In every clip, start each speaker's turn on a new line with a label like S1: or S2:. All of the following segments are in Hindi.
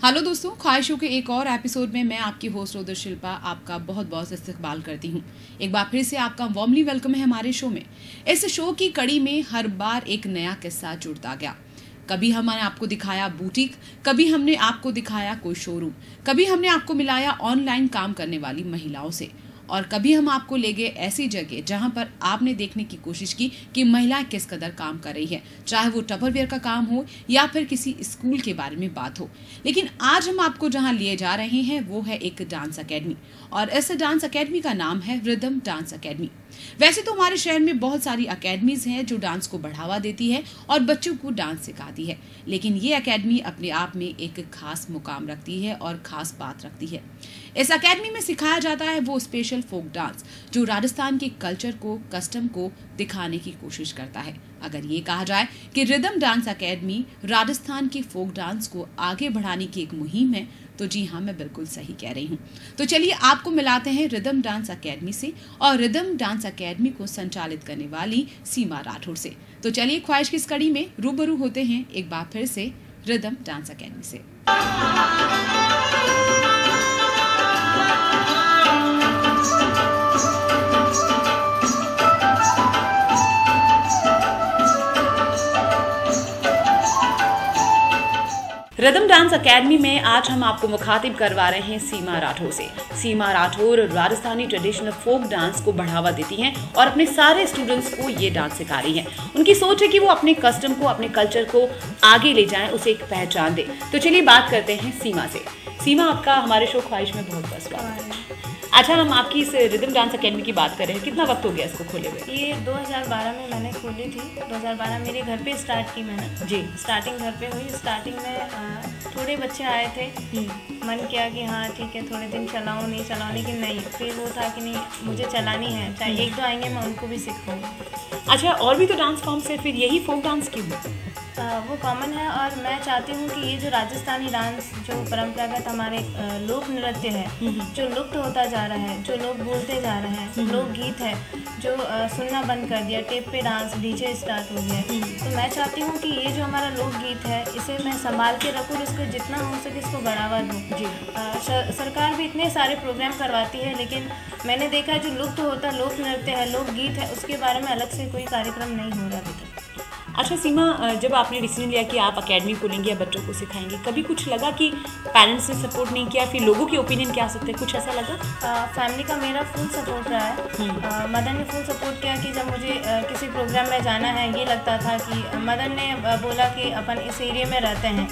S1: हेलो दोस्तों, ख्वाहिशों के एक और एपिसोड में मैं आपकी होस्ट रोदर शिल्पा आपका बहुत बहुत इस्तकबाल करती हूँ। एक बार फिर से आपका वार्मली वेलकम है हमारे शो में। इस शो की कड़ी में हर बार एक नया किस्सा जुड़ता गया। कभी हमने आपको दिखाया बुटीक, कभी हमने आपको दिखाया कोई शोरूम, कभी हमने आपको मिलाया ऑनलाइन काम करने वाली महिलाओं से, और कभी हम आपको ले गए ऐसी जगह जहां पर आपने देखने की कोशिश की कि महिलाएं किस कदर काम कर रही है, चाहे वो टपरवेयर का काम हो या फिर किसी स्कूल के बारे में बात हो। लेकिन आज हम आपको जहां लिए जा रहे हैं वो है एक डांस अकेडमी, और इस डांस अकेडमी का नाम है रिदम डांस अकेडमी। वैसे तो हमारे शहर में बहुत सारी अकेडमीज हैं जो डांस को बढ़ावा देती है और बच्चों को डांस सिखाती है, लेकिन ये अकेडमी अपने आप में एक खास मुकाम रखती है और खास बात रखती है। इस अकेडमी में सिखाया जाता है वो स्पेशल फोक डांस जो राजस्थान के कल्चर को, कस्टम को दिखाने की कोशिश करता है। अगर ये कहा जाए कि रिदम डांस अकेडमी राजस्थान के फोक डांस को आगे बढ़ाने की एक मुहिम है, तो जी हाँ, मैं बिल्कुल सही कह रही हूँ। तो चलिए आपको मिलाते हैं रिदम डांस अकेडमी से और रिदम डांस अकेडमी को संचालित करने वाली सीमा राठौर से। तो चलिए ख्वाहिश की इस कड़ी में रूबरू होते हैं एक बार फिर से रिदम डांस अकेडमी से। रिदम डांस अकेडमी में आज हम आपको मुखातिब करवा रहे हैं सीमा राठौर से। Seema Rathore Rajasthani traditional folk dance को बढ़ावा देती हैं और अपने सारे स्टूडेंट्स को ये डांस सिखा रही हैं। उनकी सोच है कि वो अपने कस्टम को, अपने कल्चर को आगे ले जाएं, उसे एक पहचान दें। तो चलिए बात करते हैं सीमा से। सीमा, आपका हमारे शो ख्वाहिश में बहुत बहुत स्वागत है। अच्छा, हम आपकी इस रिदम डांस अकेडमी की बात कर रहे हैं, कितना वक्त हो गया इसको खोले हुए?
S2: ये 2012 में मैंने खोली थी। 2012 मेरे घर पे स्टार्ट की मैंने
S1: जी।
S2: स्टार्टिंग घर पे हुई। स्टार्टिंग में थोड़े बच्चे आए थे, मन किया कि हाँ ठीक है थोड़े दिन चलाऊँ, नहीं चलाऊँ, लेकिन नहीं, फिर वो था कि नहीं मुझे चलानी है, चाहे एक दो आएंगे मैं उनको भी सिखाऊँ।
S1: अच्छा, और भी तो डांस फॉर्म्स है, फिर यही फोक डांस क्यों है?
S2: वो कॉमन है और मैं चाहती हूँ कि ये जो राजस्थानी डांस जो परंपरागत हमारे लोक नृत्य है जो लुप्त होता जा रहा है, जो लोग भूलते जा रहे हैं, लोक गीत है जो सुनना बंद कर दिया, टेप पे डांस, डीजे स्टार्ट हो गया है, तो मैं चाहती हूँ कि ये जो हमारा लोक गीत है इसे मैं संभाल के रखूँ, इसको जितना हो सके इसको बढ़ावा दूँ। जी। सरकार भी इतने सारे प्रोग्राम करवाती है, लेकिन मैंने देखा जो लुप्त होता लोक नृत्य है, लोक गीत है, उसके बारे में अलग से कोई कार्यक्रम नहीं हो रहा अभी तक।
S1: अच्छा सीमा, जब आपने डिसीजन लिया कि आप अकेडमी खोलेंगे या बच्चों को सिखाएंगे, कभी कुछ लगा कि पेरेंट्स ने सपोर्ट नहीं किया, फिर लोगों के ओपिनियन क्या आ सकते हैं, कुछ ऐसा लगा?
S2: फैमिली का मेरा फुल सपोर्ट रहा है। मदर ने फुल सपोर्ट किया कि जब मुझे किसी प्रोग्राम में जाना है, ये लगता था कि मदर ने बोला कि अपन इस एरिया में रहते हैं,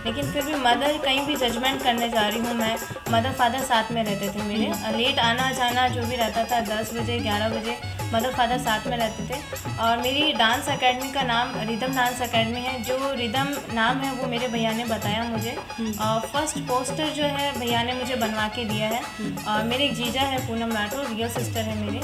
S2: लेकिन फिर भी मदर कहीं भी जजमेंट करने जा रही हूँ मैं, मदर फादर साथ में रहते थे मेरे, लेट आना जाना जो भी रहता था 10 बजे 11 बजे मदर फादर साथ में रहते थे। और मेरी डांस अकेडमी का नाम रिदम डांस अकेडमी है। जो रिदम नाम है वो मेरे भैया ने बताया मुझे, और फर्स्ट पोस्टर जो है भैया ने मुझे बनवा के दिया है। और मेरे एक जीजा है पूनम राठौर, रियल सिस्टर है मेरे,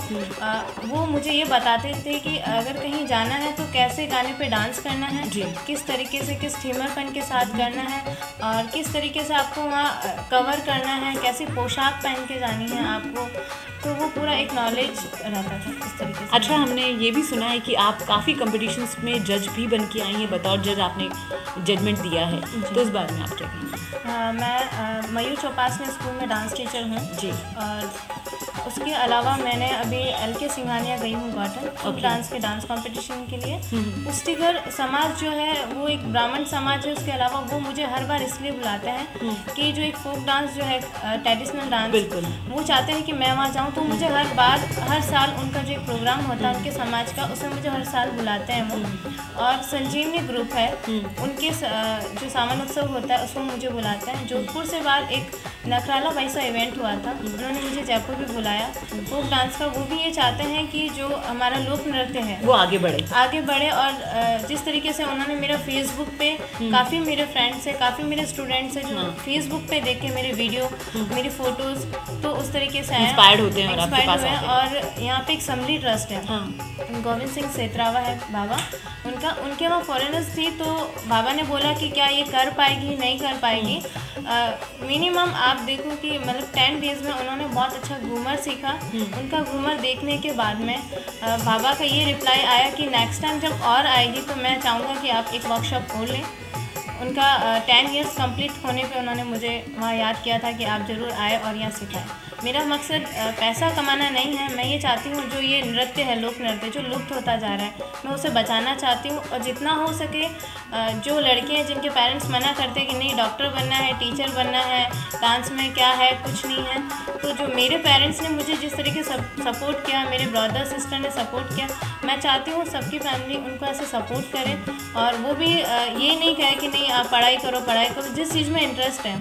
S2: वो मुझे ये बताते थे कि अगर कहीं जाना है तो कैसे गाने पे डांस करना है, किस तरीके से, किस थीमरपन के साथ करना है, और किस तरीके से आपको वहाँ कवर करना है, कैसी पोशाक पहन के जानी है आपको, तो वो पूरा एक नॉलेज रहता था इस तरीके से।
S1: अच्छा, हमने ये भी सुना है कि आप काफ़ी कॉम्पिटिशन्स में जज भी बन के आई हैं, बतौर जज आपने जजमेंट दिया है, तो इस बारे में आप क्या कहेंगे?
S2: मैं मयूर चौपास में स्कूल में डांस टीचर हूँ
S1: जी।
S2: और उसके अलावा मैंने अभी LK सिंघानिया गई हूँ गॉटन डांस के डांस कंपटीशन के लिए। पुष्टिगर समाज जो है वो एक ब्राह्मण समाज है, उसके अलावा वो मुझे हर बार इसलिए बुलाते हैं कि जो एक फोक डांस जो है ट्रेडिशनल डांस, वो चाहते हैं कि मैं वहाँ जाऊँ, तो मुझे हर साल उनका जो एक प्रोग्राम होता है उनके समाज का, उसमें मुझे हर साल बुलाते हैं वो। और संजीवनी ग्रुप है, उनके जो सामान उत्सव होता है उसमें मुझे बुलाते हैं। जोधपुर से बाद एक नखराला वैसा इवेंट हुआ था, उन्होंने मुझे जयपुर भी बुलाया फोक डांस का। वो भी ये चाहते हैं कि जो हमारा लोक नृत्य है वो आगे बढ़े। और जिस तरीके से उन्होंने मेरा फेसबुक पे काफ़ी मेरे फ्रेंड्स है, काफ़ी मेरे स्टूडेंट्स है जो फेसबुक पे देखे मेरे वीडियो, मेरी फोटोज़, तो उस तरीके से इंस्पायर्ड होते हैं और आपके पास आते हैं। और यहाँ पे एक समरी ट्रस्ट है, गोविंद सिंह सेतरावा है बाबा, उनके वहाँ फॉरेनर्स थी, तो बाबा ने बोला कि क्या ये कर पाएगी, नहीं कर पाएगी। मिनिमम आप देखो कि मतलब 10 डेज़ में उन्होंने बहुत अच्छा घूमर सीखा। उनका घूमर देखने के बाद में बाबा का ये रिप्लाई आया कि नेक्स्ट टाइम जब और आएगी तो मैं चाहूँगा कि आप एक वर्कशॉप खोल लें। उनका 10 इयर्स कंप्लीट होने पे उन्होंने मुझे वहाँ याद किया था कि आप ज़रूर आए और यहाँ सिखाएं। मेरा मकसद पैसा कमाना नहीं है, मैं ये चाहती हूँ जो ये नृत्य है, लोक नृत्य जो लुप्त होता जा रहा है, मैं उसे बचाना चाहती हूँ। और जितना हो सके जो लड़के हैं जिनके पेरेंट्स मना करते हैं कि नहीं डॉक्टर बनना है, टीचर बनना है, डांस में क्या है, कुछ नहीं है, तो जो मेरे पेरेंट्स ने मुझे जिस तरीके से सपोर्ट किया, मेरे ब्रदर सिस्टर ने सपोर्ट किया, मैं चाहती हूँ सबकी फैमिली उनको ऐसे सपोर्ट करे। और वो भी ये नहीं कहे कि नहीं आप पढ़ाई करो, जिस चीज़ में इंटरेस्ट है।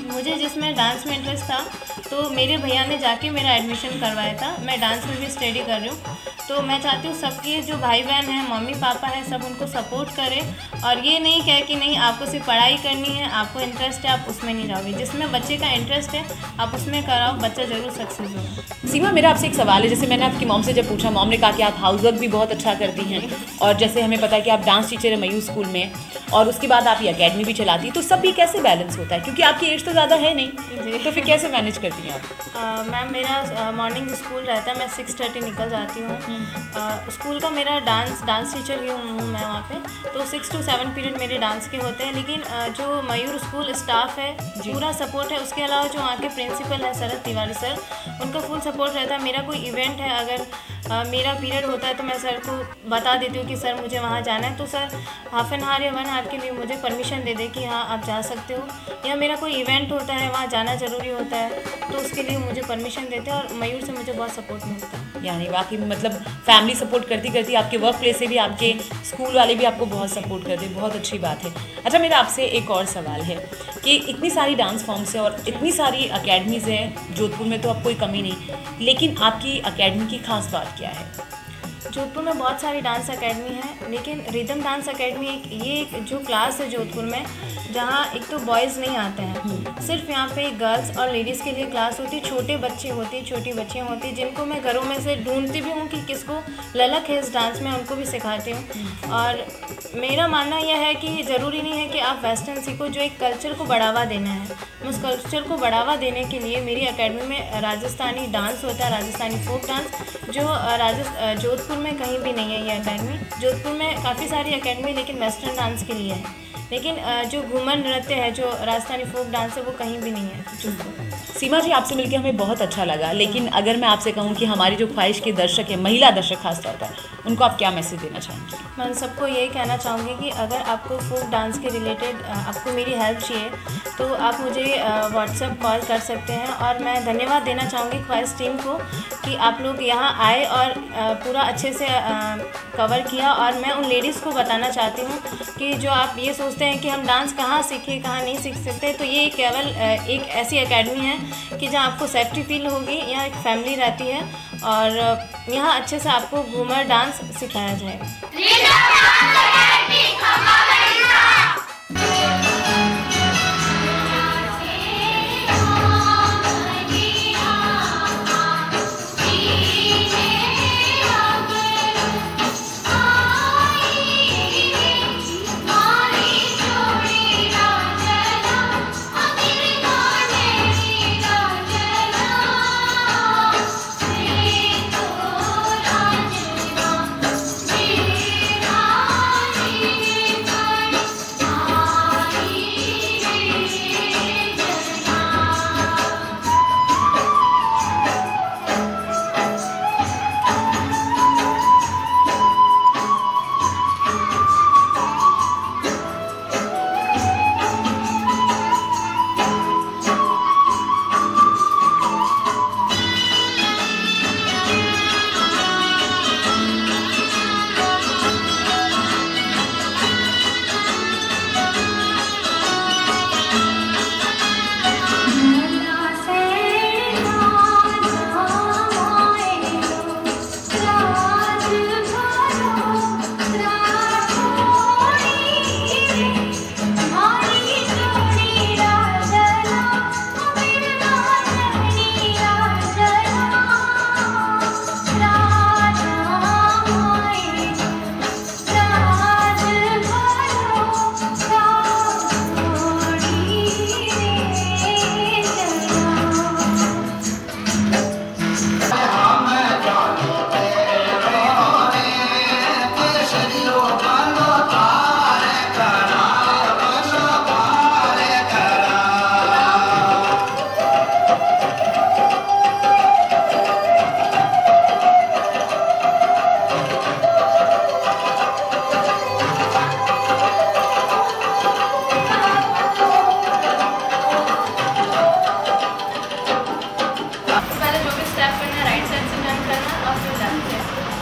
S2: मुझे जिसमें डांस में इंटरेस्ट था तो मेरे भैया ने जाके मेरा एडमिशन करवाया था, मैं डांस में भी स्टडी कर रही हूँ। तो मैं चाहती हूँ सबके जो भाई बहन हैं, मम्मी पापा हैं, सब उनको सपोर्ट करें और ये नहीं कहे कि नहीं आपको सिर्फ पढ़ाई करनी है, आपको इंटरेस्ट है आप उसमें नहीं जाओगे। जिसमें बच्चे का इंटरेस्ट है आप उसमें कराओ, बच्चा ज़रूर सक्सेस होगा।
S1: सीमा, मेरा आपसे एक सवाल है। जैसे मैंने आपकी मॉम से जब पूछा, मॉम ने कहा कि आप हाउस वर्क भी बहुत अच्छा करती हैं और जैसे हमें पता है कि आप डांस टीचर है मयूर स्कूल में और उसके बाद आप ये अकेडमी भी चलाती, तो सब ये कैसे बैलेंस होता है? क्योंकि आपकी एज तो ज़्यादा है नहीं, तो फिर कैसे मैनेज करती हैं आप?
S2: मैम मेरा मॉर्निंग स्कूल रहता है, मैं 6:30 निकल जाती हूँ। स्कूल का मेरा डांस टीचर ही हूँ मैं वहाँ पे, तो 6 to 7 पीरियड मेरे डांस के होते हैं। लेकिन जो मयूर स्कूल स्टाफ है पूरा सपोर्ट है, उसके अलावा जो वहाँ के प्रिंसिपल है शरद तिवारी सर, उनका फुल सपोर्ट रहता है। मेरा कोई इवेंट है, अगर मेरा पीरियड होता है तो मैं सर को बता देती हूँ कि सर मुझे वहाँ जाना है, तो सर हाफ एन आवर या 1 आवर के लिए मुझे परमिशन दे दे कि हाँ आप जा सकते हो। या मेरा कोई इवेंट होता है वहाँ जाना ज़रूरी होता है तो उसके लिए मुझे परमिशन देते हैं और मयूर से मुझे बहुत सपोर्ट मिलता है।
S1: यानी बाकी मतलब फैमिली सपोर्ट करती करती आपके वर्क प्लेस से भी आपके स्कूल वाले भी आपको बहुत सपोर्ट करते हैं, बहुत अच्छी बात है। अच्छा, मेरा आपसे एक और सवाल है कि इतनी सारी डांस फॉर्म्स है और इतनी सारी अकेडमीज़ हैं जोधपुर में, तो अब कोई कमी नहीं, लेकिन आपकी अकेडमी की खास बात क्या है?
S2: जोधपुर में बहुत सारी डांस एकेडमी है, लेकिन रिदम डांस एकेडमी एक जो क्लास है जोधपुर में, जहाँ एक तो बॉयज़ नहीं आते हैं, सिर्फ यहाँ पे गर्ल्स और लेडीज़ के लिए क्लास होती है। छोटे बच्चे होते हैं, छोटी बच्चियाँ होती हैं, जिनको मैं घरों में से ढूंढती भी हूँ कि किसको ललक है इस डांस में, उनको भी सिखाती हूँ। और मेरा मानना यह है कि ज़रूरी नहीं है कि आप वेस्टर्न सीखो, जो एक कल्चर को बढ़ावा देना है, उस कल्चर को बढ़ावा देने के लिए मेरी एकेडमी में राजस्थानी डांस होता है, राजस्थानी फोक डांस, जो जोधपुर में कहीं भी नहीं है। ये एकेडमी जोधपुर में काफ़ी सारी एकेडमी लेकिन वेस्टर्न डांस के लिए है, लेकिन जो घूमर नृत्य है, जो राजस्थानी फोक डांस है, वो कहीं भी नहीं है जोधपुर।
S1: सीमा जी, आपसे मिलकर हमें बहुत अच्छा लगा, लेकिन अगर मैं आपसे कहूँ कि हमारे जो ख्वाहिश के दर्शक हैं, महिला दर्शक खास तौर पर, उनको आप क्या मैसेज देना चाहेंगे?
S2: मैं सबको यही कहना चाहूँगी कि अगर आपको फोक डांस के रिलेटेड आपको मेरी हेल्प चाहिए तो आप मुझे व्हाट्सएप कॉल कर सकते हैं। और मैं धन्यवाद देना चाहूँगी ख्वाहिश टीम को कि आप लोग यहाँ आए और पूरा अच्छे से कवर किया। और मैं उन लेडीज़ को बताना चाहती हूँ कि जो आप ये सोचते हैं कि हम डांस कहाँ सीखें, कहाँ नहीं सीख सकते, तो ये केवल एक ऐसी एकेडमी है कि जहाँ आपको सेफ्टी फील होगी, यहाँ एक फैमिली रहती है और यहाँ अच्छे से आपको घूमर डांस सिखाया जाएगा।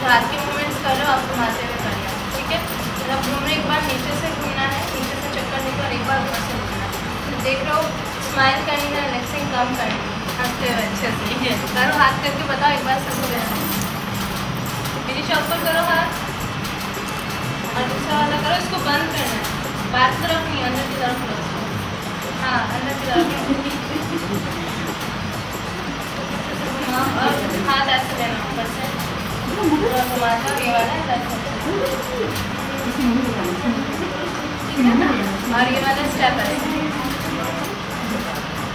S2: हाथ के मूवमेंट्स कर रहे हो, आप घुमाते हुए करिए, ठीक है। जब घूमने एक बार नीचे से घूमना है, नीचे से चक्कर देकर एक बार ऊपर से घूमना है। तो देख रहे हो, स्माइल करनी है, रिलैक्सिंग कम करनी है, हंसते हुए अच्छे से करो। हाथ करके बताओ एक बार सबको देना। मेरी शॉप पर करो हाथ, और दूसरा वाला करो। इसको बंद करना है, बाहर की तरफ नहीं, अंदर की तरफ करो इसको। हाँ, अंदर की तरफ। और हाथ ऐसे लेना ऊपर से, घुमाता ये वाला ठीक है ना। और ये वाला स्टेप है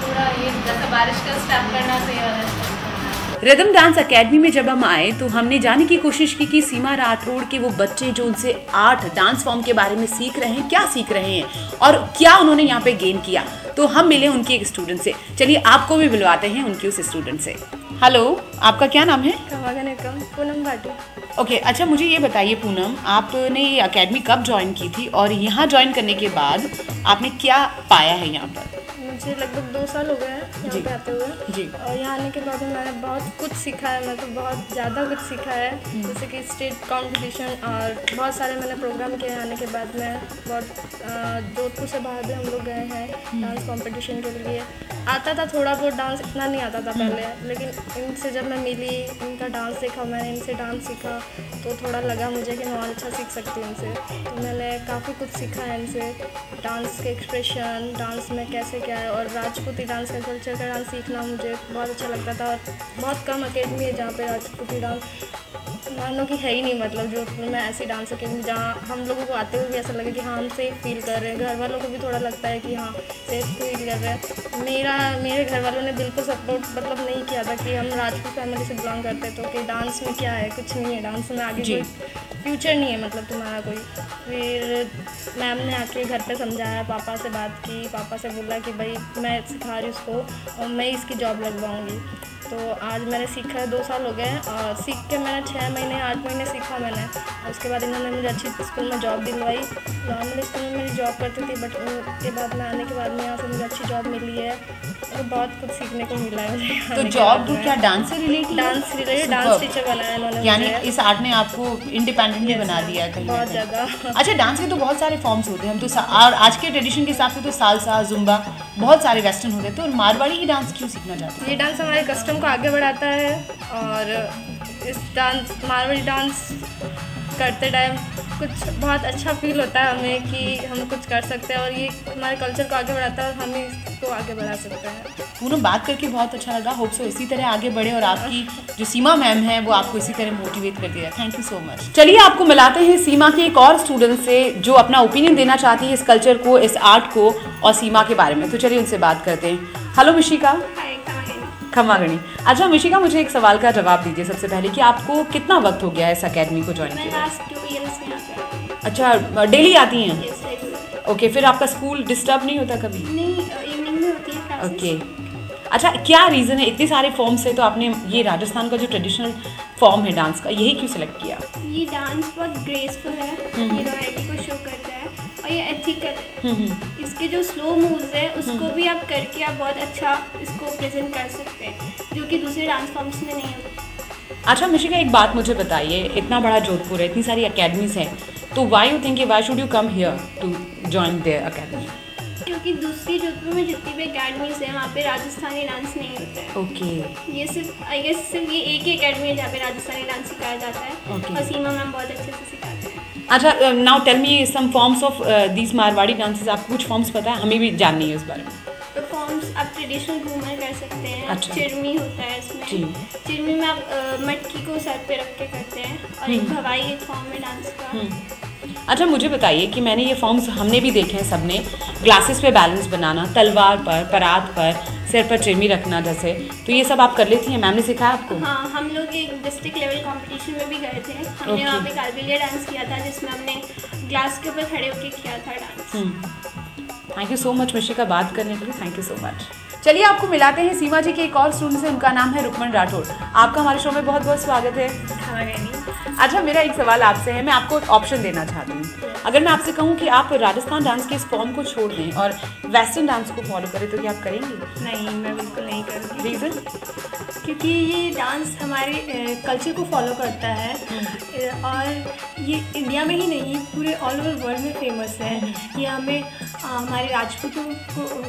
S2: पूरा, ये जैसे बारिश का स्टेप करना, तो ये वाला स्टेप।
S1: रिदम डांस एकेडमी में जब हम आए तो हमने जानने की कोशिश की कि सीमा राठौड़ के वो बच्चे जो उनसे 8 डांस फॉर्म के बारे में सीख रहे हैं, क्या सीख रहे हैं और क्या उन्होंने यहाँ पे गेन किया। तो हम मिले उनके एक स्टूडेंट से। चलिए आपको भी मिलवाते हैं उनके उस स्टूडेंट से। हेलो, आपका क्या नाम है?
S2: पूनम भाटी।
S1: ओके, अच्छा मुझे ये बताइए पूनम, आपने ये अकेडमी कब ज्वाइन की थी और यहाँ ज्वाइन करने के बाद आपने क्या पाया है यहाँ पर?
S2: मुझे लगभग 2 साल हो गए हैं यहाँ पे आते हुए जी। और यहाँ आने के बाद मैंने बहुत कुछ सीखा है, मतलब बहुत ज़्यादा कुछ सीखा है, जैसे कि स्टेट कंपटीशन और बहुत सारे मैंने प्रोग्राम किए। आने के बाद मैं बहुत जोधपुर से बाहर भी हम लोग गए हैं डांस कंपटीशन के लिए। आता था थोड़ा बहुत डांस, इतना नहीं आता था पहले, लेकिन इनसे जब मैं मिली, इनका डांस देखा, मैंने इनसे डांस सीखा तो थोड़ा लगा मुझे कि मैं और अच्छा सीख सकती हूँ इनसे। तो मैंने काफ़ी कुछ सीखा है इनसे, डांस के एक्सप्रेशन, डांस में कैसे क्या है, और राजपूती डांस का कल्चर का डांस सीखना मुझे बहुत अच्छा लगता था। और बहुत कम अकेडमी है जहाँ पे राजपूती डांस मानो कि है ही नहीं, मतलब जोधपुर में ऐसी डांस अकेडमी जहाँ हम लोगों को आते हुए भी ऐसा लगे कि हाँ हम सेफ फील कर रहे हैं, घर वालों को भी थोड़ा लगता है कि हाँ सेफ फील कर रहे हैं। मेरे घर वालों ने बिल्कुल सपोर्ट मतलब नहीं किया था कि हम राजपूत फैमिली से बिलोंग करते तो कि डांस में क्या है, कुछ नहीं है, डांस में आगे कोई फ्यूचर नहीं है, मतलब तुम्हारा कोई। फिर मैम ने आके घर पे समझाया, पापा से बात की, पापा से बोला कि भाई मैं सिखा रही हूँ उसको और मैं इसकी जॉब लगवाऊँगी। तो आज मैंने सीखा है, 2 साल हो गए और सीख के मैंने 6 महीने 8 महीने सीखा मैंने। उसके बाद इन्होंने मुझे अच्छी स्कूल में जॉब दिलवाई। नॉर्मल स्कूल में मेरी जॉब करती थी, बट उसके बाद मैं आने के बाद में यहाँ से मुझे अच्छी जॉब मिली है और बहुत कुछ सीखने को मिला है मुझे।
S1: तो जॉब तो क्या डांस से related?
S2: Dance related, dance teacher बनाया इन्होंने,
S1: यानी इस आर्ट ने आपको इंडिपेंडेंटली बना दिया है
S2: बहुत ज़्यादा।
S1: अच्छा, डांस के तो बहुत सारे फॉर्म्स होते हैं, हम तो और आज के ट्रेडिशन के हिसाब से तो सालसा, जुम्बा, बहुत सारे वेस्टर्न होते हैं, तो मारवाड़ी ही डांस क्यों सीखना चाहते हैं?
S2: ये डांस हमारे कस्टम को आगे बढ़ाता है और इस डांस मारवाड़ी डांस करते टाइम कुछ बहुत अच्छा फील होता है हमें कि हम कुछ कर सकते हैं और ये हमारे कल्चर को आगे बढ़ाता है और हम इसको आगे बढ़ा सकते हैं।
S1: पूनम, बात करके बहुत अच्छा लगा। होप सो इसी तरह आगे बढ़े और आपकी जो सीमा मैम है वो आपको इसी तरह मोटिवेट कर दिया। Thank you so much. चलिए आपको मिलाते हैं सीमा के एक और स्टूडेंट से जो अपना ओपिनियन देना चाहती है इस कल्चर को, इस आर्ट को और सीमा के बारे में। तो चलिए उनसे बात करते हैं। हेलो मिशिका। खम्मागणी। अच्छा मिशिका, मुझे एक सवाल का जवाब दीजिए सबसे पहले कि आपको कितना वक्त हो गया है इस अकेडमी को ज्वाइन किया? अच्छा, डेली आती हैं? ओके, फिर आपका स्कूल डिस्टर्ब नहीं होता कभी?
S2: नहीं, इवनिंग में होती है क्लासेस।
S1: ओके, अच्छा क्या रीज़न है, इतने सारे फॉर्म से तो आपने ये राजस्थान का जो ट्रेडिशनल फॉर्म है डांस का, यही क्यों सिलेक्ट किया?
S2: ये डांस बहुत ग्रेसफुल है, ये रॉयल्टी को शो करता है और ये एथिकल है। इसके जो स्लो मूव्स है उसको भी आप करके आप बहुत अच्छा इसको प्रेजेंट कर सकते हैं, जो कि दूसरे डांस फॉर्म्स में नहीं होता।
S1: अच्छा मिशिका, एक बात मुझे बताइए, इतना बड़ा जोधपुर है, इतनी सारी अकेडमीज हैं, तो why you think why should you come here to join their academy?
S2: क्योंकि दूसरी जोधपुर में जितनी भी अकेडमीज हैं वहाँ पे राजस्थानी डांस नहीं होता है।
S1: ओके,
S2: ये सिर्फ आई गेस सिर्फ ये एक ही अकेडमी है जहाँ पे राजस्थानी डांस सिखाया जाता है और सीमा मैम बहुत अच्छे से सिखाते हैं।
S1: अच्छा, now tell me some forms of these Marwari dances. आपको कुछ फॉर्म्स पता है? हमें भी जाननी है उस बारे में।
S2: तो फॉर्म्स आप ट्रेडिशनल घूमर कर सकते हैं।
S1: अच्छा।
S2: चिरमी होता है इसमें। चिरमी में आप मटकी को सर पे रख के करते हैं और एक भवाई एक फॉर्म है डांस का।
S1: अच्छा मुझे बताइए कि मैंने ये फॉर्म्स हमने भी देखे हैं सबने, ग्लासेस पे बैलेंस बनाना, तलवार पर, परात पर, सिर पर चिरमी रखना जैसे, तो ये सब आप कर लेती हैं? मैम ने सिखाया आपको?
S2: हाँ, हम लोग एक डिस्ट्रिक्ट लेवल कंपटीशन में भी गए थे। हमने वहाँ पे कालबेलिया डांस किया था जिसमें हमने ग्लास के ऊपर खड़े होकर किया था dance.
S1: Thank you so much Mishika बात करने के लिए, थैंक यू सो मच। चलिए आपको मिलाते हैं सीमा जी के एक और स्टूडेंट से, उनका नाम है रुक्मन राठौड़। आपका हमारे शो में बहुत बहुत स्वागत है।
S2: नहीं।
S1: अच्छा, मेरा एक सवाल आपसे है, मैं आपको ऑप्शन देना चाहती हूँ। अगर मैं आपसे कहूँ कि आप राजस्थान डांस के इस फॉर्म को छोड़ दें और वेस्टर्न डांस को फॉलो करें, तो क्या आप करेंगी?
S2: नहीं, मैं बिल्कुल नहीं करूँगी।
S1: रीज़न?
S2: क्योंकि ये डांस हमारे कल्चर को फॉलो करता है और ये इंडिया में ही नहीं पूरे ऑल ओवर वर्ल्ड में फेमस है। ये हमें हमारे राजपूतों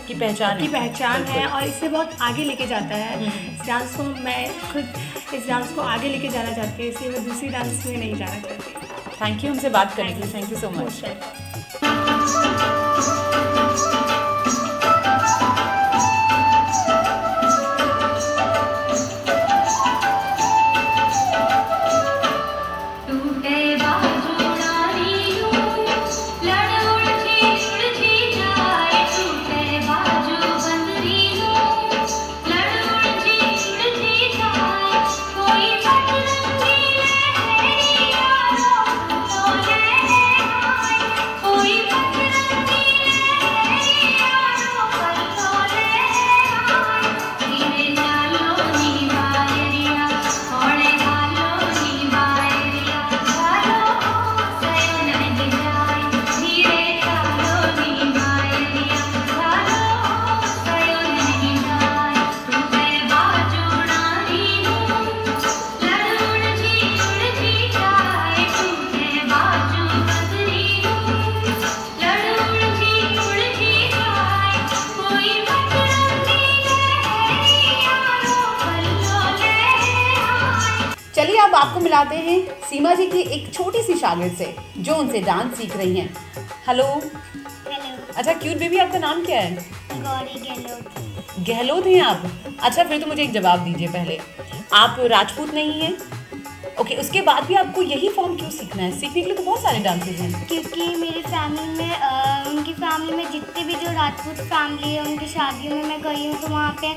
S2: की पहचान है और इसे बहुत आगे लेके जाता है। इस डांस को मैं खुद इस डांस को आगे लेके जाना चाहती हूँ, इसलिए मैं दूसरी डांस में नहीं जाना चाहती।
S1: थैंक यू हमसे बात करने के लिए। Thank you so much. चलिए अब आपको मिलाते हैं सीमा जी की एक छोटी सी शागिर्द से जो उनसे डांस सीख रही हैं। हेलो। अच्छा क्यूट बेबी, आपका नाम क्या है?
S3: गौरी गहलोत।
S1: गहलोत हैं आप? अच्छा फिर तो मुझे एक जवाब दीजिए पहले, आप राजपूत नहीं हैं? ओके, उसके बाद भी आपको यही फॉर्म क्यों सीखना है? सीखने के लिए तो बहुत सारे डांसेस हैं।
S3: क्योंकि मेरी फैमिली में उनकी फैमिली में जितने भी जो राजपूत फैमिली है उनकी शादियों में मैं गई हूँ, तो वहाँ पे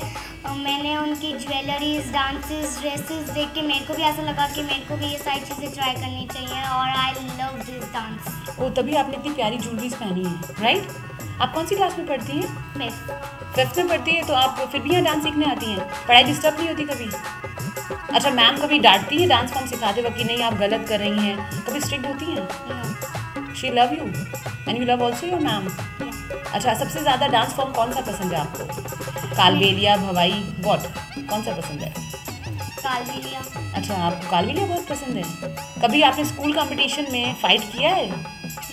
S3: मैंने उनकी ज्वेलरीज, डांसेस, ड्रेसेस देख के मेरे को भी ऐसा लगा कि मेरे को भी ये सारी चीज़ें ट्राई करनी चाहिए और आई लव दिस डांस।
S1: ओ, तभी आपने इतनी प्यारी ज्वेलरीज पहनी है, राइट? आप कौन सी क्लास में पढ़ती हैं? फिफ्थ में पढ़ती है। तो आप फिर भी यहाँ डांस सीखने आती हैं? पढ़ाई डिस्टर्ब नहीं होती कभी? अच्छा, मैम कभी डांटती है डांस फॉर्म सिखाते वक्त कि नहीं आप गलत कर रही हैं? कभी स्ट्रिक्ट होती हैं? She love you and you love also your ma'am. अच्छा, सबसे ज़्यादा डांस फॉर्म कौन सा पसंद है आपको? कालबेलिया, भवाई, वॉट, कौन सा पसंद है?
S3: कालबेलिया।
S1: अच्छा, आपको कालबेलिया बहुत पसंद है। कभी आपने स्कूल कंपटीशन में फाइट किया है?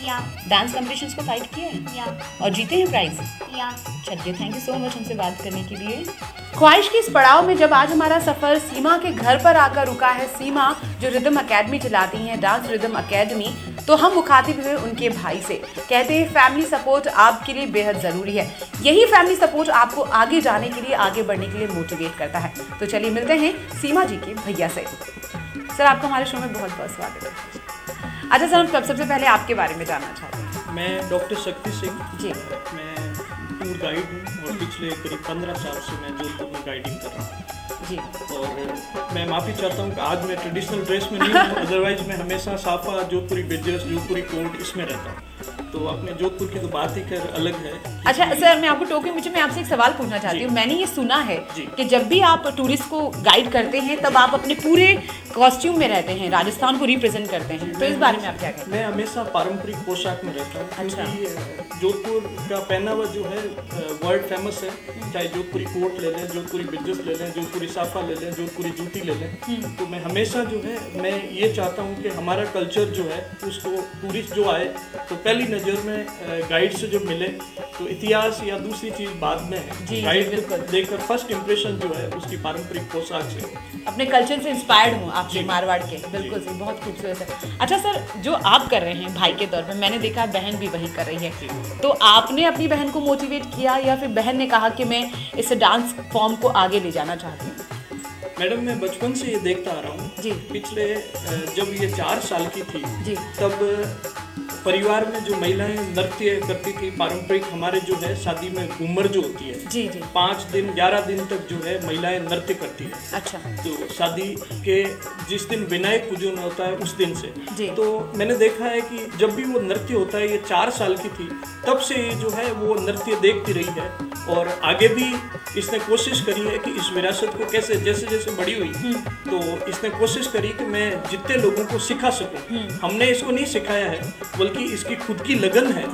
S3: या।
S1: डांस कंपटीशंस को फाइट किया है?
S3: या।
S1: और जीते हैं प्राइज?
S3: या।
S1: चलिए, थैंक यू सो मच हमसे बात करने के लिए। ख्वाहिश के इस पड़ाव में जब आज हमारा सफ़र सीमा के घर पर आकर रुका है, सीमा जो रिदम अकेडमी चलाती हैं, डांस रिदम अकेडमी, तो हम मुखातिब हुए उनके भाई से। कहते हैं फैमिली सपोर्ट आपके लिए बेहद ज़रूरी है। यही फैमिली सपोर्ट आपको आगे जाने के लिए, आगे बढ़ने के लिए मोटिवेट करता है। तो चलिए मिलते हैं सीमा जी के भैया से। सर, आपका हमारे शो में बहुत बहुत स्वागत है। अच्छा सर, हम सबसे पहले आपके बारे में जानना चाहते हैं।
S4: मैं डॉक्टर शक्ति सिंह
S1: जी।
S4: मैं टूर गाइड हूँ और पिछले करीब 15 साल से मैं जोधपुर में गाइडिंग कर रहा हूँ
S1: जी।
S4: और मैं माफ़ी चाहता हूँ कि आज मैं ट्रेडिशनल ड्रेस में नहीं हूँ, अदरवाइज मैं हमेशा साफा, जोधपुरी बिजनेस, जोधपुरी कोट इसमें रहता हूँ। तो अपने जोधपुर की तो बात ही खैर अलग है।
S1: अच्छा सर, मैं आपको टोके मुझे मैं आपसे एक सवाल पूछना चाहती हूँ। मैंने ये सुना है कि जब भी आप टूरिस्ट को गाइड करते हैं तब आप अपने पूरे कॉस्ट्यूम में रहते हैं, राजस्थान को रिप्रेजेंट करते हैं, तो इस बारे में आप क्या कहते हैं?
S4: मैं हमेशा पारंपरिक पोशाक में रहता हूँ।
S1: अच्छा।
S4: क्योंकि जोधपुर का पहनावा जो है वर्ल्ड फेमस है। चाहे जोधपुरी कोट ले लें, जोधपुरी बिजनेस ले लें, जोधपुरी साफा ले लें, जोधपुरी जूती ले लें, तो मैं हमेशा जो है मैं ये चाहता हूँ कि हमारा कल्चर जो है उसको टूरिस्ट जो आए तो पहली नज़र में गाइड से जो मिले, तो इतिहास या दूसरी चीज़ बाद में है। गाइड देखकर फर्स्ट इम्प्रेशन जो है उसकी पारंपरिक पोशाक से, अपने
S1: कल्चर से इंस्पायर्ड हूँ आपके मारवाड़ के। बिल्कुल सही, बहुत खूबसूरत है। अच्छा सर, जो आप कर रहे हैं भाई के तौर पे, मैंने देखा बहन भी वही कर रही है, तो आपने अपनी बहन को मोटिवेट किया या फिर बहन ने कहा कि मैं इस डांस फॉर्म को आगे ले जाना चाहती हूँ?
S4: मैडम, मैं बचपन से ये देखता आ रहा हूँ जी। पिछले जब ये 4 साल की थी जी, तब परिवार में जो महिलाएं नृत्य करती थी पारंपरिक, हमारे जो है शादी में घूमर जो होती है जी जी, 5 दिन 11 दिन तक जो है महिलाएं नृत्य करती है। अच्छा। तो शादी के जिस दिन विनायक पूजन होता है उस दिन से जी। तो मैंने देखा है कि जब भी वो नृत्य होता है, ये 4 साल की थी तब से जो है वो नृत्य देखती रही है और आगे भी इसने कोशिश करी है कि इस विरासत को कैसे जैसे जैसे बड़ी हुई तो इसने कोशिश करी कि मैं जितने लोगों को सिखा सकूं। हमने इसको नहीं सिखाया है बल्कि इसकी खुद की लगन है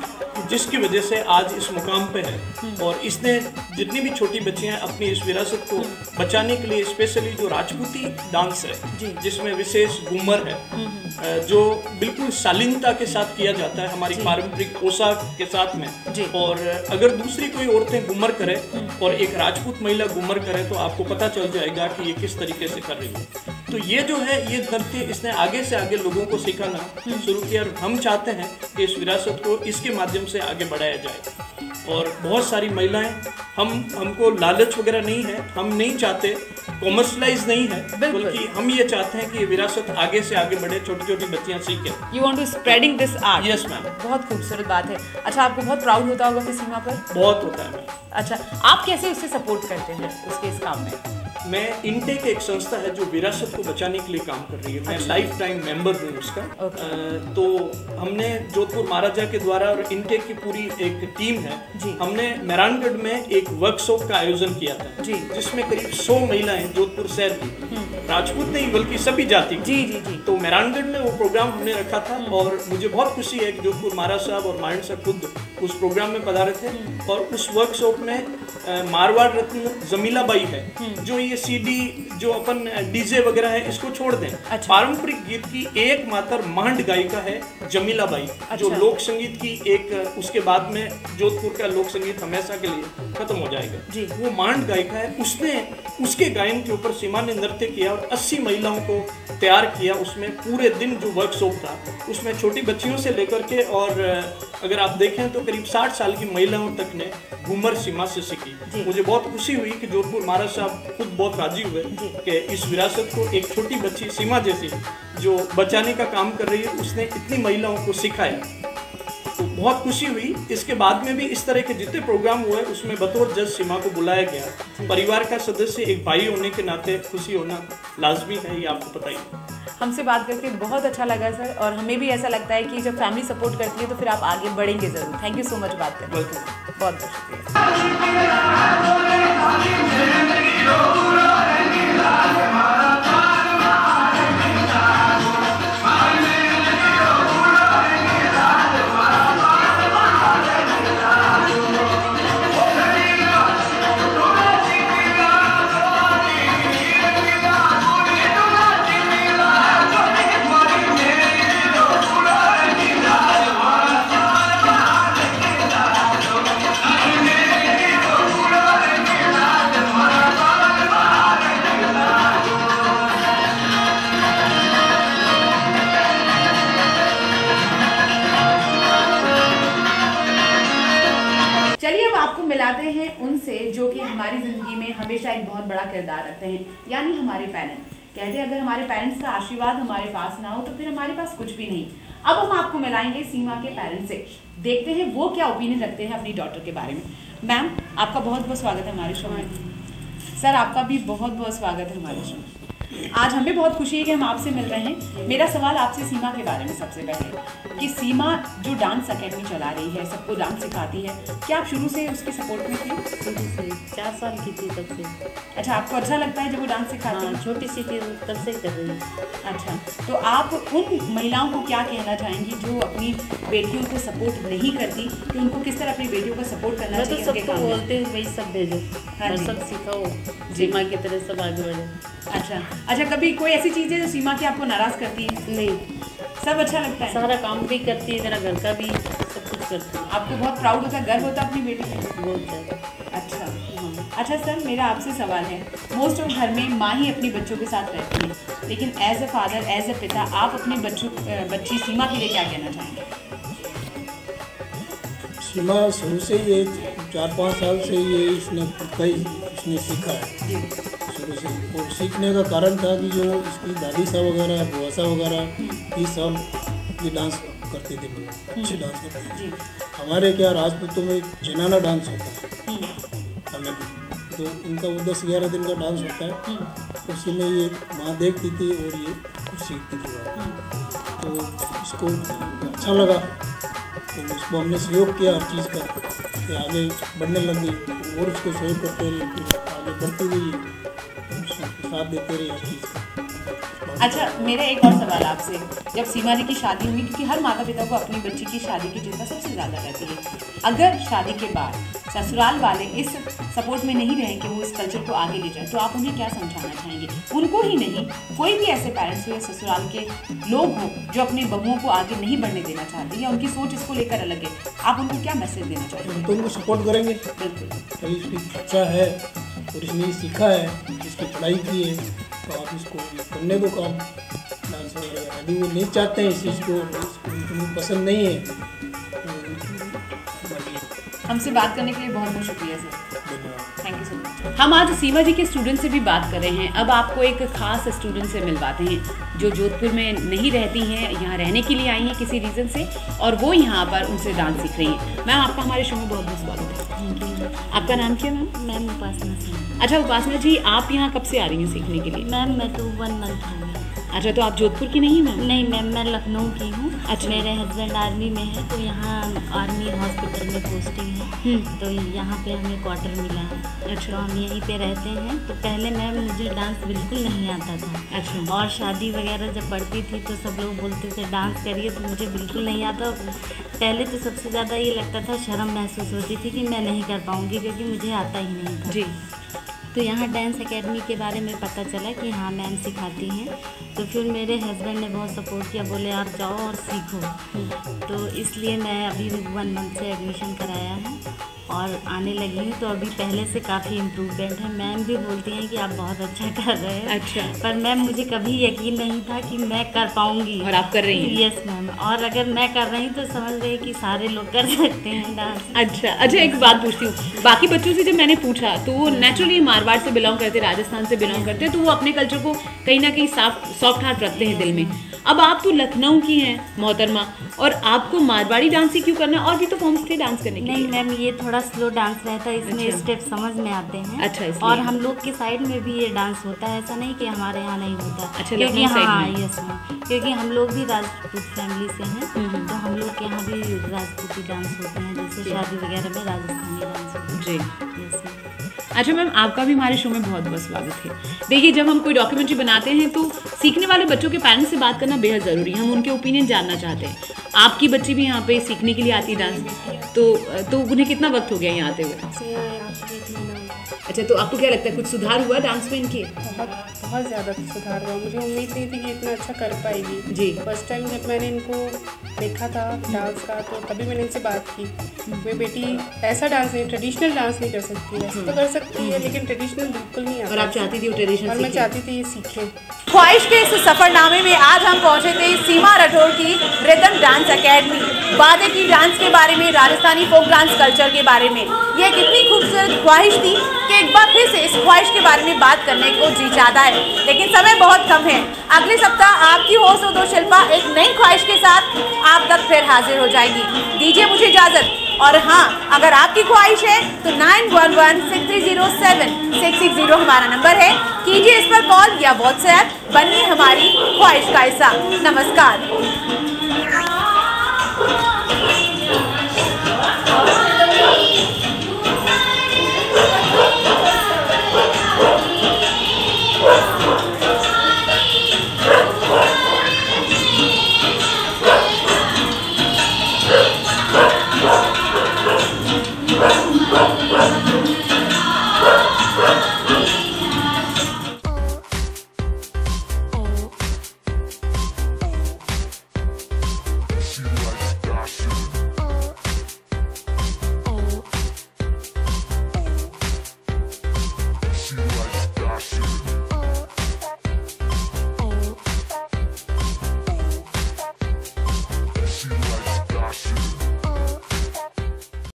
S4: जिसकी वजह से आज इस मुकाम पे है। और इसने जितनी भी छोटी बच्चियां अपनी इस विरासत को बचाने के लिए स्पेशली जो राजपूती डांस है जिसमें विशेष घूमर है जो बिल्कुल शालीनता के साथ किया जाता है हमारी पारंपरिक पोशाक के साथ में। और अगर दूसरी कोई औरतें घूमर करे और एक राजपूत महिला घूमर करे तो आपको पता चल जाएगा कि ये किस तरीके से कर रही है। तो ये जो है ये नृत्य इसने आगे से आगे लोगों को सिखाना शुरू किया और हम चाहते हैं कि इस विरासत को इसके माध्यम से आगे बढ़ाया जाए। और बहुत सारी महिलाएं हमको लालच वगैरह नहीं है, हम नहीं चाहते कॉमर्शलाइज नहीं है बल्कि हम ये चाहते हैं कि ये विरासत आगे से आगे बढ़े, छोटी छोटी बच्चियां सीखें।
S1: You want to spreading this art?
S4: Yes ma'am.
S1: बहुत खूबसूरत बात है। अच्छा, आपको बहुत प्राउड होता होगा अपनी सीमा पर?
S4: बहुत होता है मैम।
S1: अच्छा, आप कैसे उससे सपोर्ट करते हैं उसके इस काम में?
S4: मैं इंटेक एक संस्था है जो विरासत को बचाने के लिए काम कर रही है। मैं लाइफ टाइम मेंबर हूँ उसका। तो हमने जोधपुर महाराजा के द्वारा और इंटेक की पूरी एक टीम है, हमने मेहरानगढ़ में एक वर्कशॉप का आयोजन किया था जिसमें करीब 100 महिलाएं जोधपुर शहर की, राजपूत नहीं बल्कि सभी जाति की। तो मेहरानगढ़ में वो प्रोग्राम हमने रखा था और मुझे बहुत खुशी है कि जोधपुर महाराज साहब और मायन साहब खुद उस प्रोग्राम में पधारे थे। और उस वर्कशॉप में मारवाड़ रत्न जमीला बाई है जो ये सीडी जो अपन डीजे वगैरह है इसको छोड़ दें। पारंपरिक गीत की एकमात्र मांड गायिका है जमीला बाई जो लोक संगीत की एक उसके बाद में जोधपुर का लोक संगीत हमेशा के लिए खत्म हो जाएगा। वो मांड गायिका है, उसने उसके गायन के ऊपर सीमा ने नृत्य किया और 80 महिलाओं को तैयार किया। उसमें पूरे दिन जो वर्कशॉप था उसमें छोटी बच्चियों से लेकर के और अगर आप देखें तो करीब 60 साल की महिलाओं तक ने घूमर सीमा से सीखी। मुझे बहुत खुशी हुई कि जोधपुर महाराज साहब खुद बहुत राजी हुए कि इस विरासत को एक छोटी बच्ची सीमा जैसी जो बचाने का काम कर रही है उसने इतनी महिलाओं को सिखाया। तो बहुत खुशी हुई। इसके बाद में भी इस तरह के जितने प्रोग्राम हुए उसमें बतौर जज सीमा को बुलाया गया। परिवार का सदस्य एक भाई होने के नाते खुशी होना लाजमी है, ये आपको पता ही है।
S1: हमसे बात करके बहुत अच्छा लगा सर, और हमें भी ऐसा लगता है कि जब फैमिली सपोर्ट करती है तो फिर आप आगे बढ़ेंगे ज़रूर। थैंक यू सो मच बात करने के लिए। बहुत बहुत मिलाते हैं उनसे जो कि हमारी ज़िंदगी में हमेशा एक बहुत बड़ा किरदार रखते हैं, यानी हमारे पेरेंट्स। कहते हैं अगर हमारे पेरेंट्स का आशीर्वाद हमारे पास ना हो तो फिर हमारे पास कुछ भी नहीं। अब हम आपको मिलाएंगे सीमा के पेरेंट्स से, देखते हैं वो क्या ओपिनियन रखते हैं अपनी डॉटर के बारे में। मैम, आपका बहुत बहुत स्वागत है हमारे शो में। सर, आपका भी बहुत बहुत स्वागत है हमारे शो में। आज हमें बहुत खुशी है कि हम आपसे मिल रहे हैं। मेरा सवाल आपसे सीमा के बारे में सबसे पहले कि सीमा जो डांस अकेडमी चला रही है, सबको डांस सिखाती है, क्या आप शुरू से उसके सपोर्ट में थी?
S2: शुरू से 4 साल की थी तब से।
S1: अच्छा, आपको अच्छा लगता है जब वो डांस सिखाती है?
S2: छोटी सी थी तब से कर रही है।
S1: अच्छा, तो आप उन महिलाओं को क्या कहना चाहेंगी जो अपनी बेटियों को सपोर्ट नहीं करती, कि उनको किस तरह अपनी बेटियों को सपोर्ट करना चाहिए?
S2: तो सबको बोलते हैं भाई सब भेजो और सब सिखाओ, सीमा की तरह सब आगे बढ़े।
S1: अच्छा, कभी कोई ऐसी चीज़ है जो सीमा की आपको नाराज़ करती है?
S2: नहीं,
S1: सब अच्छा लगता है।
S2: सारा काम भी करती है, मेरा घर का भी सब कुछ करती है।
S1: आपको बहुत प्राउड होता है, गर्व होता है अपनी बेटी पे?
S2: बहुत ज़्यादा।
S1: अच्छा सर, मेरा आपसे सवाल है, मोस्ट ऑफ घर में माँ ही अपने बच्चों के साथ रहती है, लेकिन as a father, as a पिता, आप अपने बच्ची सीमा के लिए क्या कहना चाहेंगे?
S5: सीमा शुरू से ये 4-5 साल से ये इसने सीखा है शुरू से। और सीखने का कारण था कि जो इसकी दादी साहब वगैरह, बुआ साहब वगैरह, ये सब ये डांस करते थे, मतलब अच्छे डांस करते थे। हमारे क्या राजपूतों में जनाना डांस होता है हमें, तो इनका वो 10-11 दिन का डांस होता है। उसी में ये माँ देखती थी और ये कुछ सीखती थी। तो इसको अच्छा लगा तो उसको हमने सहयोग किया हर चीज़ का। से आगे बढ़ने लग गई और उसको सहयोग करते रहे, फिर आगे बढ़ती गई, साथ देते रहे हर चीज़ का।
S1: अच्छा, मेरा एक और सवाल आपसे, जब सीमा जी की शादी हुई, क्योंकि हर माता पिता को अपनी बच्ची की शादी की चिंता सबसे ज़्यादा रहती है, अगर शादी के बाद ससुराल वाले इस सपोर्ट में नहीं रहे कि वो इस कल्चर को आगे ले जाए, तो आप उन्हें क्या समझाना चाहेंगे? उनको ही नहीं, कोई भी ऐसे पेरेंट्स हो या ससुराल के लोग हों जो अपनी बहुओं को आगे नहीं बढ़ने देना चाहते या उनकी सोच इसको लेकर अलग है, आप उनको क्या मैसेज देना चाहेंगे?
S5: तो उनको सपोर्ट करेंगे,
S1: बिल्कुल,
S5: भाई इसकी इच्छा है और इसने सीखा है, इसकी पढ़ाई की है, तो आप इसको करने को काम डांस वगैरह। यदि वो नहीं चाहते हैं इस चीज़ को, उनको पसंद नहीं है,
S1: हमसे बात करने के लिए बहुत बहुत शुक्रिया sir, thank you so much. हम आज सीमा जी के स्टूडेंट से भी बात कर रहे हैं। अब आपको एक खास स्टूडेंट से मिलवाते हैं जो जोधपुर में नहीं रहती हैं, यहाँ रहने के लिए आई हैं किसी रीज़न से, और वो यहाँ पर उनसे डांस सीख रही हैं। मैम, आपका हमारे शो में बहुत बहुत स्वागत है।
S2: Thank you.
S1: आपका नाम क्या है मैम?
S2: मैम उपासना सिंह।
S1: अच्छा उपासना जी, आप यहाँ कब से आ रही हैं सीखने के लिए?
S2: मैम मैं तो 1 मंथ हो गया।
S1: अच्छा, तो आप जोधपुर की नहीं मैम?
S2: नहीं मैम, मैं लखनऊ की हूँ।
S1: अच्छा।
S2: मेरे हस्बैंड आर्मी में है, तो यहाँ आर्मी हॉस्पिटल में पोस्टिंग है, तो यहाँ पे हमें क्वार्टर मिला है।
S1: अच्छा।
S2: तो हम यहीं पे रहते हैं। तो पहले मैम मुझे डांस बिल्कुल नहीं आता था।
S1: अच्छा।
S2: और शादी वगैरह जब पढ़ती थी तो सब लोग बोलते थे डांस करिए, तो मुझे बिल्कुल नहीं आता। पहले तो सबसे ज़्यादा ये लगता था, शर्म महसूस होती थी कि मैं नहीं कर पाऊँगी क्योंकि मुझे आता ही नहीं था।
S1: जी।
S2: तो यहाँ डांस एकेडमी के बारे में पता चला कि हाँ मैम सिखाती हैं, तो फिर मेरे हस्बैंड ने बहुत सपोर्ट किया, बोले आप जाओ और सीखो। तो इसलिए मैं अभी 1 मंथ से एडमिशन कराया है और आने लगी हूँ। तो अभी पहले से काफ़ी इम्प्रूवमेंट है। मैम भी बोलती हैं कि आप बहुत अच्छा कर रहे हैं।
S1: अच्छा।
S2: पर मैम मुझे कभी यकीन नहीं था कि मैं कर पाऊँगी,
S1: और आप कर रही हैं?
S2: Yes ma'am. और अगर मैं कर रही हूँ तो समझ रही कि सारे लोग कर सकते हैं डांस।
S1: अच्छा अच्छा, एक बात पूछती हूँ, बाकी बच्चों से जब मैंने पूछा तो वो नेचुरली मारवाड़ से बिलोंग करते, राजस्थान से बिलोंग करते हैं, तो वो अपने कल्चर को कहीं ना कहीं सॉफ्ट हार्ट रखते हैं दिल में। अब आप तो लखनऊ की हैं मोहतरमा, और आपको मारवाड़ी डांस ही क्यों करना? और भी तो फॉर्म्स थे डांस करने के लिए।
S2: नहीं मैम, ये थोड़ा स्लो डांस रहता है, इसमें
S1: अच्छा।
S2: स्टेप समझ में आते हैं।
S1: अच्छा, इसलिए।
S2: और हम लोग के साइड में भी ये डांस होता है, ऐसा नहीं कि हमारे यहाँ नहीं होता।
S1: अच्छा,
S2: क्योंकि
S1: लखनऊ साइड
S2: हाँ
S1: में।
S2: यस मैम, क्योंकि हम लोग भी राजपूत फैमिली से हैं, तो हम लोग के यहाँ भी राजपूती डांस होते हैं, जैसे शादी वगैरह में राजस्थानी डांस होते हैं।
S1: जी।
S2: Yes ma'am.
S1: अच्छा मैम, आपका भी हमारे शो में बहुत बहुत स्वागत है। देखिए, जब हम कोई डॉक्यूमेंट्री बनाते हैं तो सीखने वाले बच्चों के पेरेंट्स से बात करना बेहद ज़रूरी है। हम उनके ओपिनियन जानना चाहते हैं। आपकी बच्ची भी यहाँ पे सीखने के लिए आती है डांस, तो उन्हें कितना वक्त हो गया यहाँ आते हुए? अच्छा, तो आपको क्या लगता है कुछ सुधार हुआ डांस में इनके?
S6: बहुत ज़्यादा सुधार हुआ। मुझे उम्मीद नहीं थी कि इतना अच्छा कर पाएगी।
S1: जी।
S6: फर्स्ट टाइम जब मैंने इनको देखा था डांस का, तो तभी मैंने इनसे बात की, मेरी बेटी ऐसा डांस नहीं, ट्रेडिशनल डांस नहीं कर सकती, वैसे तो कर सकती है लेकिन ट्रेडिशनल बिल्कुल नहीं आता।
S1: और आप चाहती थी वो ट्रेडिशनल?
S6: और मैं चाहती थी ये सीखे।
S1: ख्वाहिश के इस सफरनामे में आज हम पहुंचे थे सीमा राठौर की रिदम डांस एकेडमी। बातें की डांस के बारे में, राजस्थानी फोक डांस कल्चर के बारे में। यह एक इतनी खूबसूरत ख्वाहिश थी कि एक बार फिर से इस ख्वाहिश के बारे में बात करने को जी चाहता है, लेकिन समय बहुत कम है। अगले सप्ताह आपकी होस्ट उदो शिल्पा एक नई ख्वाहिश के साथ आप तक फिर हाजिर हो जाएगी। दीजिए मुझे इजाज़त। और हाँ, अगर आपकी ख्वाहिश है तो 9116307660 हमारा नंबर है। कीजिए इस पर कॉल या व्हाट्सएप, बनिए हमारी ख्वाहिश का हिस्सा। नमस्कार।